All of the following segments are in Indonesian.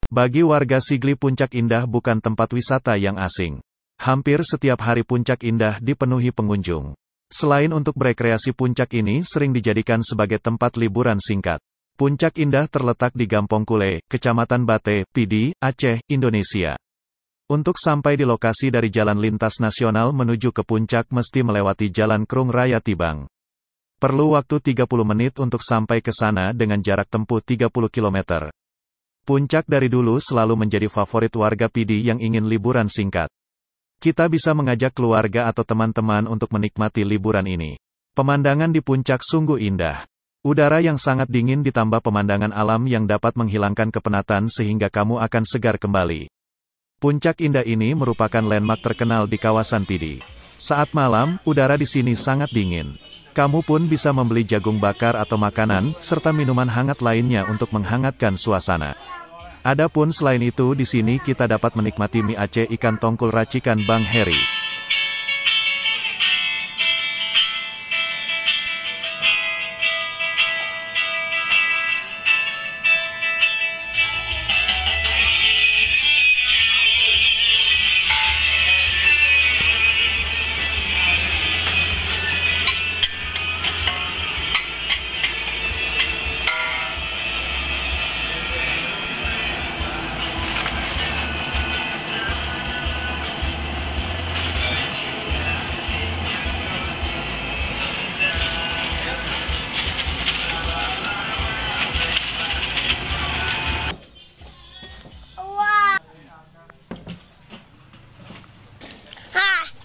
Bagi warga Sigli, Puncak Indah bukan tempat wisata yang asing. Hampir setiap hari Puncak Indah dipenuhi pengunjung. Selain untuk berekreasi, puncak ini sering dijadikan sebagai tempat liburan singkat. Puncak Indah terletak di Gampong Kule, Kecamatan Bate, Pidi, Aceh, Indonesia. Untuk sampai di lokasi dari Jalan Lintas Nasional menuju ke puncak mesti melewati Jalan Krung Raya Tibang. Perlu waktu 30 menit untuk sampai ke sana dengan jarak tempuh 30 km. Puncak dari dulu selalu menjadi favorit warga Pidi yang ingin liburan singkat. Kita bisa mengajak keluarga atau teman-teman untuk menikmati liburan ini. Pemandangan di puncak sungguh indah. Udara yang sangat dingin ditambah pemandangan alam yang dapat menghilangkan kepenatan sehingga kamu akan segar kembali. Puncak Indah ini merupakan landmark terkenal di kawasan Pidi. Saat malam, udara di sini sangat dingin. Kamu pun bisa membeli jagung bakar atau makanan, serta minuman hangat lainnya untuk menghangatkan suasana. Adapun selain itu di sini kita dapat menikmati mie Aceh ikan tongkol racikan Bang Heri.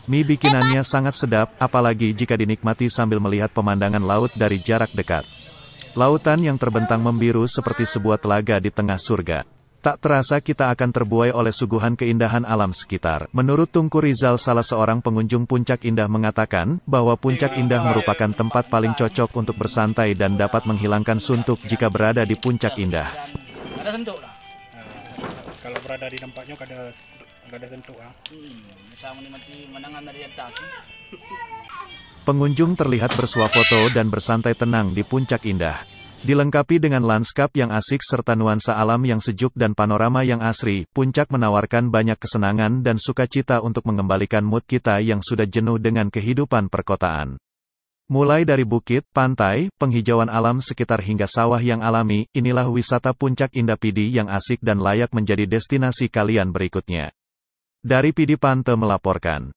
Mie bikinannya sangat sedap, apalagi jika dinikmati sambil melihat pemandangan laut dari jarak dekat. Lautan yang terbentang membiru seperti sebuah telaga di tengah surga. Tak terasa kita akan terbuai oleh suguhan keindahan alam sekitar. Menurut Tungku Rizal, salah seorang pengunjung Puncak Indah, mengatakan bahwa Puncak Indah merupakan tempat paling cocok untuk bersantai dan dapat menghilangkan suntuk jika berada di Puncak Indah. Ada sentuk lah. Kalau berada di tempatnya ada sentuk lah. Bisa menikmati menangan dari atas. Pengunjung terlihat bersuah foto dan bersantai tenang di Puncak Indah. Dilengkapi dengan lanskap yang asik serta nuansa alam yang sejuk dan panorama yang asri, Puncak menawarkan banyak kesenangan dan sukacita untuk mengembalikan mood kita yang sudah jenuh dengan kehidupan perkotaan. Mulai dari bukit, pantai, penghijauan alam sekitar hingga sawah yang alami, inilah wisata Puncak Indah Pidi yang asik dan layak menjadi destinasi kalian berikutnya. Dari Pidi Pante melaporkan.